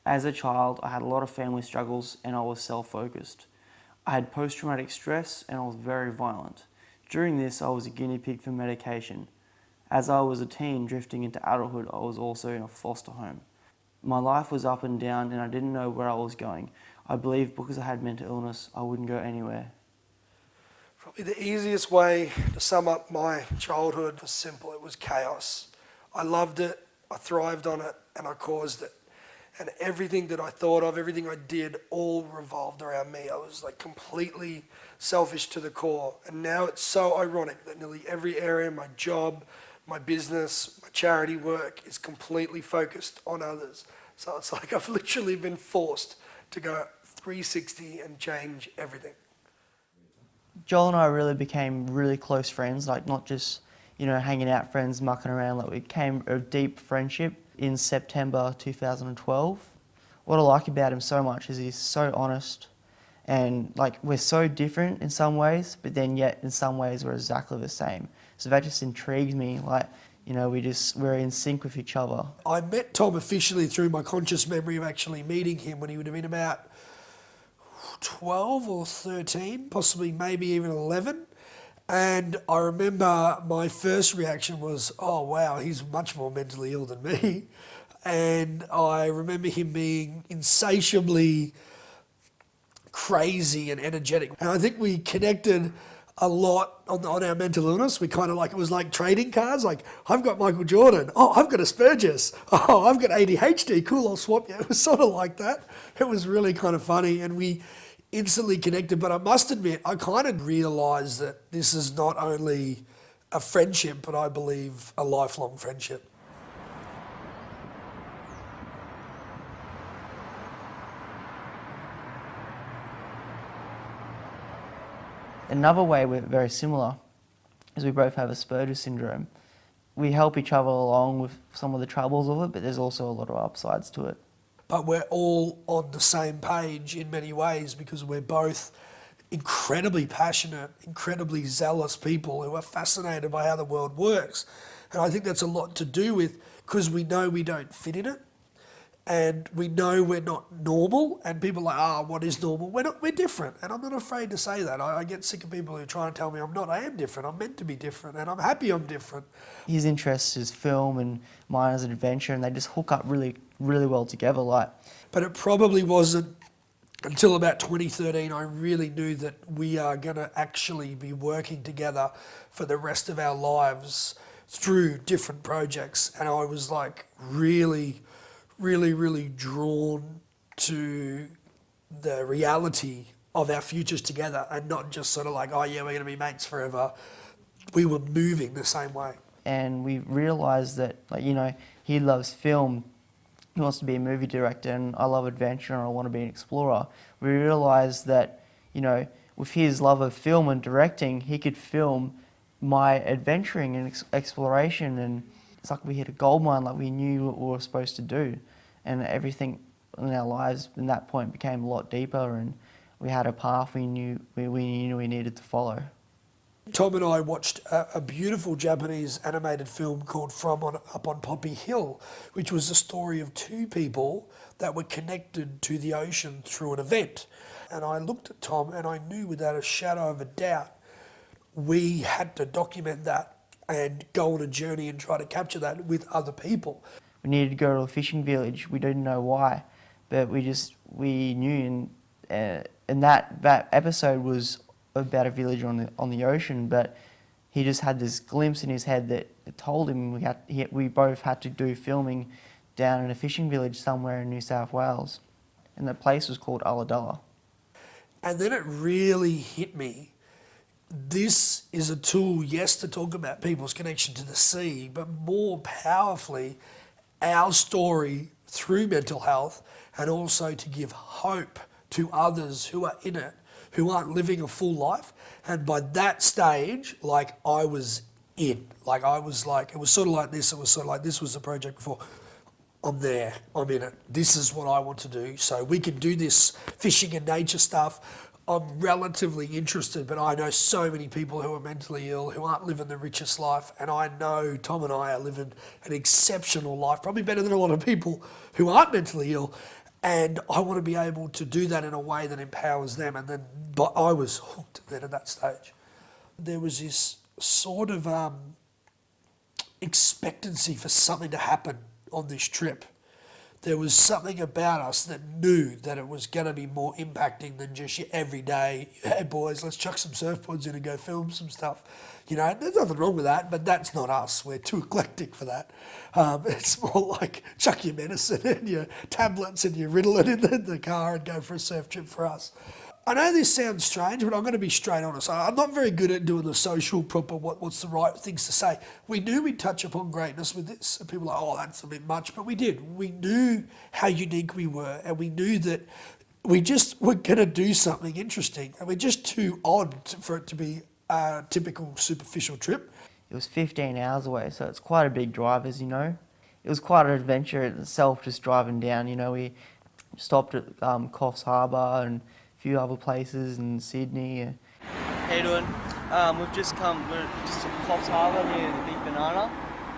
As a child, I had a lot of family struggles and I was self-focused. I had post-traumatic stress and I was very violent. During this, I was a guinea pig for medication. As I was a teen drifting into adulthood, I was also in a foster home. My life was up and down and I didn't know where I was going. I believe because I had mental illness, I wouldn't go anywhere. Probably the easiest way to sum up my childhood was simple. It was chaos. I loved it, I thrived on it, and I caused it. And everything that I thought of, everything I did, all revolved around me. I was like completely selfish to the core. And now it's so ironic that nearly every area, my job, my business, my charity work is completely focused on others. So it's like I've literally been forced to go 360 and change everything. Joel and I really became really close friends, like not just, hanging out friends, mucking around. Like we became a deep friendship in September 2012. What I like about him so much is he's so honest and like we're so different in some ways, but then yet in some ways we're exactly the same. So that just intrigues me, like, we're in sync with each other. I met Tom officially through my conscious memory of actually meeting him when he would have been about 12 or 13, possibly maybe even 11. And I remember my first reaction was, oh wow, he's much more mentally ill than me. And I remember him being insatiably crazy and energetic. And I think we connected a lot on our mental illness. We kind of like, it was like trading cards. Like, I've got Michael Jordan. Oh, I've got Asperger's. Oh, I've got ADHD. Cool, I'll swap you. It was sort of like that. It was really kind of funny. And we instantly connected. But I must admit, I kind of realised that this is not only a friendship, but I believe a lifelong friendship. Another way we're very similar is we both have Asperger's syndrome. We help each other along with some of the troubles of it, but there's also a lot of upsides to it. But we're all on the same page in many ways because we're both incredibly passionate, incredibly zealous people who are fascinated by how the world works. And I think that's a lot to do with because we know we don't fit in it. And we know we're not normal, and people are like, what is normal? We're different, and I'm not afraid to say that. I get sick of people who try and tell me I'm not. I am different. I'm meant to be different, and I'm happy I'm different. His interest is film, and mine is adventure, and they just hook up really, really well together. But it probably wasn't until about 2013 I really knew that we are going to actually be working together for the rest of our lives through different projects, and I was like really drawn to the reality of our futures together and not just sort of like, oh yeah, we're going to be mates forever. We were moving the same way. And we realised that, he loves film, he wants to be a movie director, and I love adventure and I want to be an explorer. We realised that, with his love of film and directing, he could film my adventuring and exploration, and it's like we hit a gold mine, like we knew what we were supposed to do, and everything in our lives in that point became a lot deeper, and we had a path we knew we needed to follow. Tom and I watched a beautiful Japanese animated film called Up on Poppy Hill, which was the story of two people that were connected to the ocean through an event. And I looked at Tom and I knew without a shadow of a doubt we had to document that and go on a journey and try to capture that with other people. We needed to go to a fishing village. We didn't know why, but we knew. And that episode was about a village on the ocean, but he just had this glimpse in his head that told him we both had to do filming down in a fishing village somewhere in New South Wales, and the place was called Ulladulla. And then it really hit me. This is a tool, yes, to talk about people's connection to the sea, but more powerfully, our story through mental health, and also to give hope to others who are in it, who aren't living a full life. And by that stage, I was in. It was sort of like this. It was sort of like this was the project before. I'm there, I'm in it. This is what I want to do. So we can do this fishing and nature stuff. I'm relatively interested, but I know so many people who are mentally ill, who aren't living the richest life, and I know Tom and I are living an exceptional life, probably better than a lot of people who aren't mentally ill. And I want to be able to do that in a way that empowers them. And then, but I was hooked then at that stage. There was this sort of expectancy for something to happen on this trip. There was something about us that knew that it was going to be more impacting than just your everyday, hey boys, let's chuck some surfboards in and go film some stuff. You know, there's nothing wrong with that, but that's not us. We're too eclectic for that. It's more like chuck your medicine and your tablets and your Ritalin in the car and go for a surf trip for us. I know this sounds strange, but I'm going to be straight honest. I'm not very good at doing the social proper, what's the right things to say. We knew we'd touch upon greatness with this, and people are like, oh, that's a bit much, but we did. We knew how unique we were, and we knew that we just were going to do something interesting, and we're just too odd for it to be a typical superficial trip. It was 15 hours away, so it's quite a big drive, as you know. It was quite an adventure in itself, just driving down. You know, we stopped at Coffs Harbour and a few other places in Sydney. How you doing? We're just at Coffs Harbour near the Big Banana,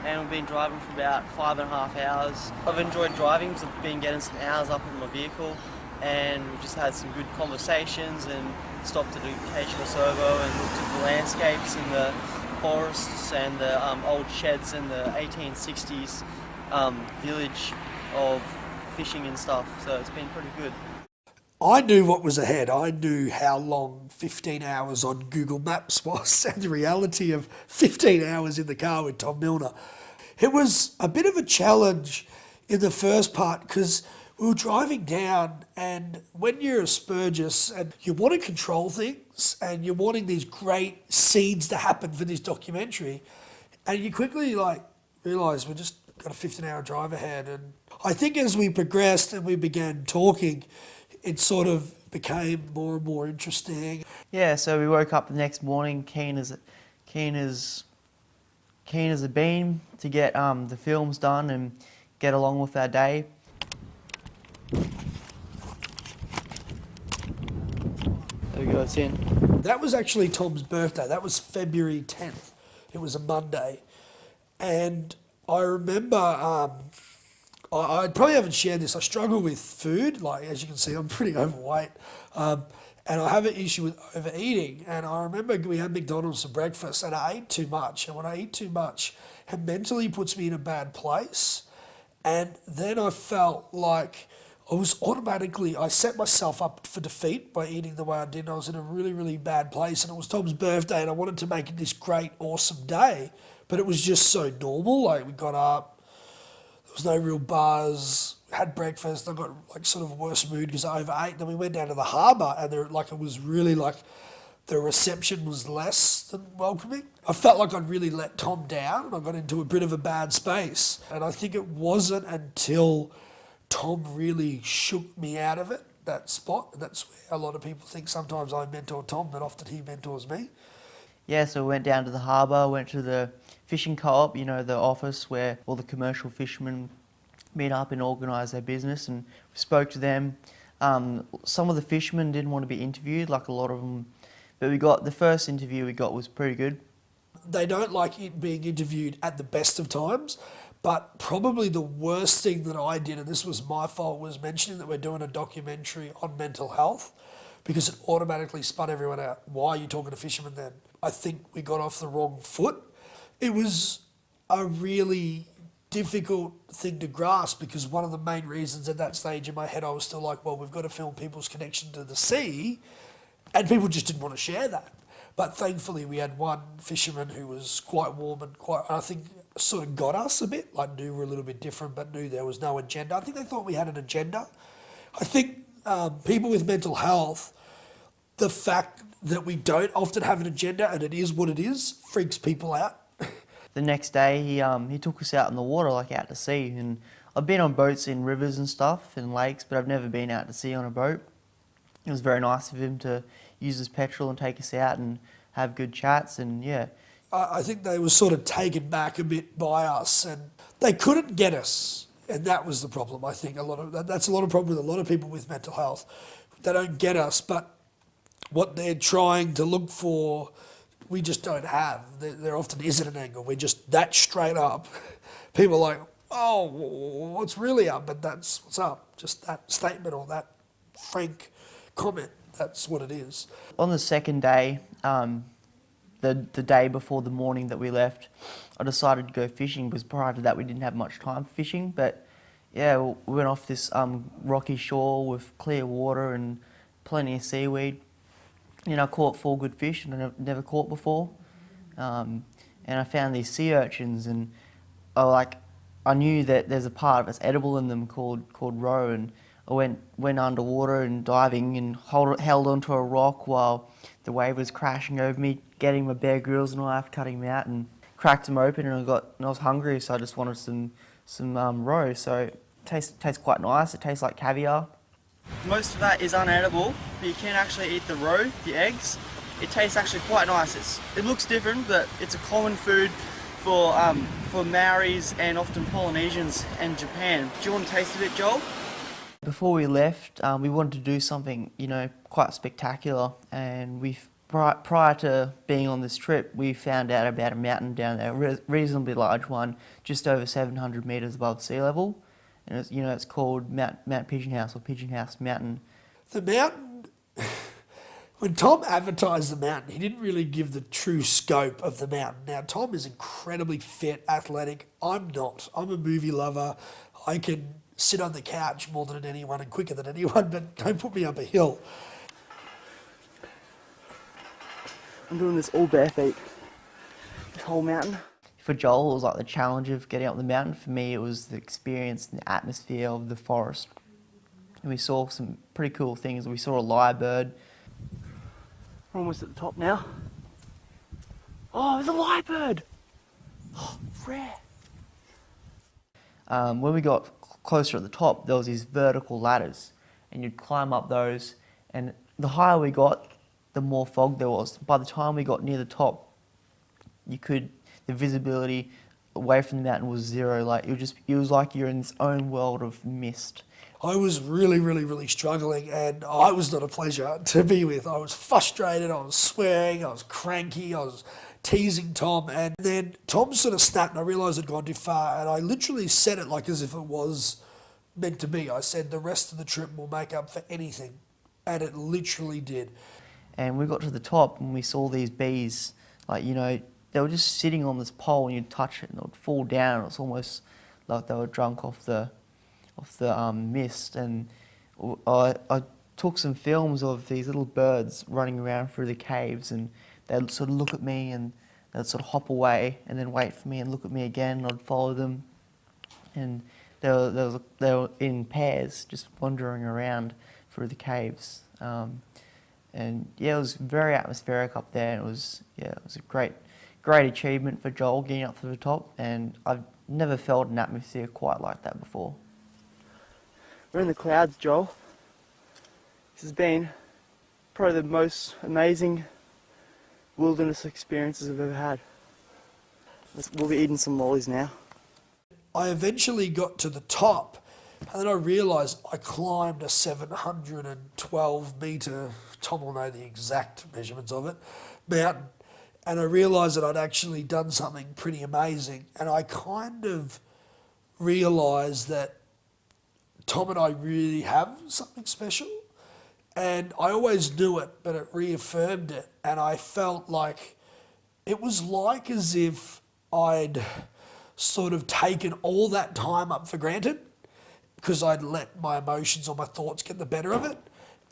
and we've been driving for about 5.5 hours. I've enjoyed driving because I've been getting some hours up in my vehicle, and we've just had some good conversations and stopped at an occasional servo and looked at the landscapes and the forests and the old sheds and the 1860s village of fishing and stuff, so it's been pretty good. I knew what was ahead. I knew how long 15 hours on Google Maps was and the reality of 15 hours in the car with Tom Milner. It was a bit of a challenge in the first part because we were driving down, and when you're a Spurgis and you want to control things and you're wanting these great scenes to happen for this documentary, and you quickly realise we just got a 15-hour drive ahead. And I think as we progressed and we began talking, it sort of became more and more interesting. Yeah, so we woke up the next morning keen as a bean to get the films done and get along with our day. There we go, it's in. That was actually Tom's birthday. That was February 10th. It was a Monday. And I remember, I probably haven't shared this, I struggle with food. Like, as you can see, I'm pretty overweight. And I have an issue with overeating. And I remember we had McDonald's for breakfast and I ate too much. And when I eat too much, it mentally puts me in a bad place. And then I felt like I set myself up for defeat by eating the way I did. And I was in a really, really bad place. And it was Tom's birthday and I wanted to make it this great, awesome day. But it was just so normal. Like, we got up, there was no real buzz, had breakfast. I got sort of a worse mood because I overate. Then we went down to the harbour and it was really the reception was less than welcoming. I felt like I'd really let Tom down and I got into a bit of a bad space. And I think it wasn't until Tom really shook me out of it, that spot. And that's where a lot of people think sometimes I mentor Tom, but often he mentors me. Yeah, so we went down to the harbour, went to the fishing co-op, the office where all the commercial fishermen meet up and organise their business, and we spoke to them. Some of the fishermen didn't want to be interviewed, like a lot of them, but the first interview we got was pretty good. They don't like it being interviewed at the best of times, but probably the worst thing that I did, and this was my fault, was mentioning that we're doing a documentary on mental health, because it automatically spun everyone out. Why are you talking to fishermen then? I think we got off the wrong foot. It was a really difficult thing to grasp because one of the main reasons at that stage in my head I was still like, well, we've got to film people's connection to the sea, and people just didn't want to share that. But thankfully we had one fisherman who was quite warm and I think sort of got us a bit, knew we're a little bit different but knew there was no agenda. I think they thought we had an agenda. I think people with mental health, the fact that we don't often have an agenda and it is what it is, freaks people out. The next day he took us out in the water, out to sea, and I've been on boats in rivers and stuff and lakes, but I've never been out to sea on a boat. It was very nice of him to use his petrol and take us out and have good chats, and yeah. I think they were sort of taken back a bit by us and they couldn't get us, and that was the problem. I think that's a lot of problem with a lot of people with mental health. They don't get us, but what they're trying to look for, we just don't have. There often isn't an angle. We're just that straight up. People are like, oh, what's really up? But that's what's up. Just that statement or that frank comment. That's what it is. On the second day, the day before the morning that we left, I decided to go fishing because prior to that we didn't have much time for fishing. But yeah, we went off this rocky shore with clear water and plenty of seaweed. You know, I caught 4 good fish and I've never caught before. And I found these sea urchins, and I knew that there's a part that's edible in them called roe, and I went underwater and diving and held onto a rock while the wave was crashing over me, getting my Bear Grylls knife, cutting them out and cracked them open, and I was hungry, so I just wanted some roe. So it tastes quite nice. It tastes like caviar. Most of that is unedible, but you can actually eat the roe, the eggs. It tastes actually quite nice. It looks different, but it's a common food for Maoris and often Polynesians and Japan. Do you want to taste a bit, Joel? Before we left, we wanted to do something, you know, quite spectacular, and prior to being on this trip, we found out about a mountain down there, a reasonably large one, just over 700 metres above sea level, and it's called Mount Pigeon House, or Pigeon House Mountain. The mountain, when Tom advertised the mountain, he didn't really give the true scope of the mountain. Now, Tom is incredibly fit, athletic. I'm not. I'm a movie lover. I can sit on the couch more than anyone and quicker than anyone, but don't put me up a hill. I'm doing this all bare feet, this whole mountain. For Joel, it was like the challenge of getting up the mountain. For me, it was the experience and the atmosphere of the forest. And we saw some pretty cool things. We saw a lyrebird. We're almost at the top now. Oh, there's a lyrebird! Oh, rare. When we got closer at the top, there was these vertical ladders, and you'd climb up those, and the higher we got, the more fog there was. By the time we got near the top, the visibility away from the mountain was zero. Like it was like you're in its own world of mist. I was really, really, really struggling, and I was not a pleasure to be with. I was frustrated, I was swearing, I was cranky, I was teasing Tom, and then Tom sort of snapped and I realised I'd gone too far, and I literally said it like as if it was meant to be. I said the rest of the trip will make up for anything, and it literally did. And we got to the top and we saw these bees, they were just sitting on this pole, and you'd touch it and it would fall down. It was almost like they were drunk off the mist. And I took some films of these little birds running around through the caves, and they'd sort of look at me and they'd sort of hop away and then wait for me and look at me again, and I'd follow them. And they were in pairs, just wandering around through the caves. And yeah, it was very atmospheric up there. It was a great achievement for Joel getting up to the top, and I've never felt an atmosphere quite like that before. We're in the clouds, Joel. This has been probably the most amazing wilderness experiences I've ever had. We'll be eating some lollies now. I eventually got to the top, and then I realised I climbed a 712 metre, Tom will know the exact measurements of it, mountain. And I realised that I'd actually done something pretty amazing. And I kind of realised that Tom and I really have something special. And I always knew it, but it reaffirmed it. And I felt like it was like as if I'd sort of taken all that time up for granted because I'd let my emotions or my thoughts get the better of it.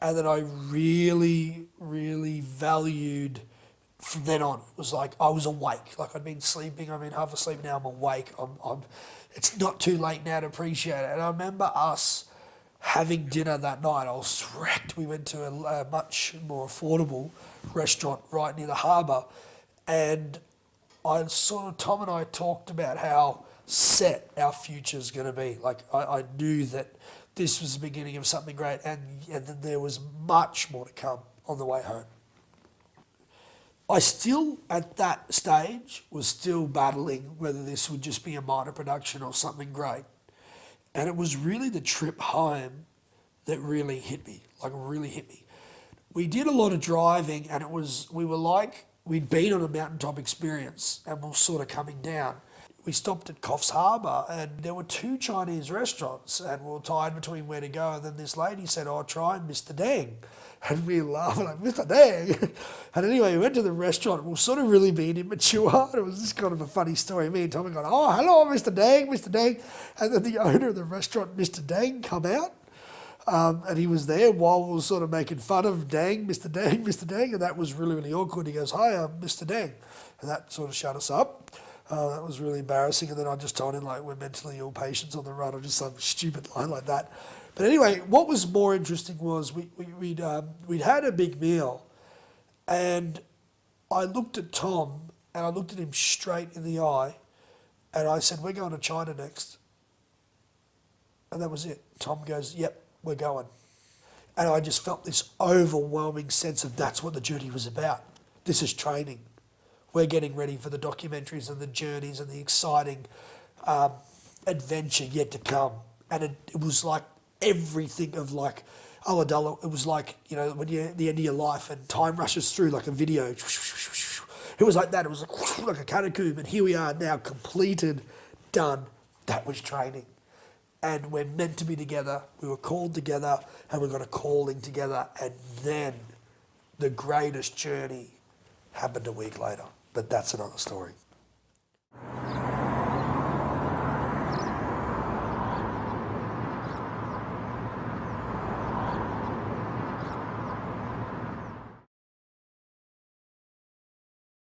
And then I really, really valued from then on. It was like I was awake. Like I'd been sleeping, I've been half asleep, now I'm awake. It's not too late now to appreciate it. And I remember us having dinner that night. I was wrecked. We went to a much more affordable restaurant right near the harbour. And Tom and I talked about how set our future's going to be. Like I knew that this was the beginning of something great, and then there was much more to come on the way home. I still, at that stage, was still battling whether this would just be a minor production or something great. And it was really the trip home that really hit me, We did a lot of driving, and we'd been on a mountaintop experience and we were sort of coming down. we stopped at Coffs Harbour and there were 2 Chinese restaurants and we were tied between where to go. And then this lady said, "Oh, try Mr. Deng." And we laughed like, "Mr. Deng?" And anyway, we went to the restaurant. We were sort of really being immature. It was just kind of a funny story. Me and Tommy going, "Oh, hello, Mr. Deng, Mr. Deng." And then the owner of the restaurant, Mr. Deng, come out. And he was there while we were sort of making fun of Deng, Mr. Deng, Mr. Deng. And that was really, really awkward. He goes, "Hi, I'm Mr. Deng." And that sort of shut us up. That was really embarrassing. And then I just told him, like, we're mentally ill patients on the run, or just some stupid line like that. But anyway, what was more interesting was we'd had a big meal, and I looked at Tom, and I looked at him straight in the eye, and I said, "We're going to China next." And that was it. Tom goes, "Yep, we're going." And I just felt this overwhelming sense of that's what the journey was about. This is training. We're getting ready for the documentaries and the journeys and the exciting adventure yet to come. And it was like everything of like Ulladulla. It was like, you know, when you're at the end of your life and time rushes through like a video. It was like that. It was like a catacomb. And here we are now, completed, done. That was training. And we're meant to be together. We were called together and we got a calling together. And then the greatest journey happened a week later. But that's another story.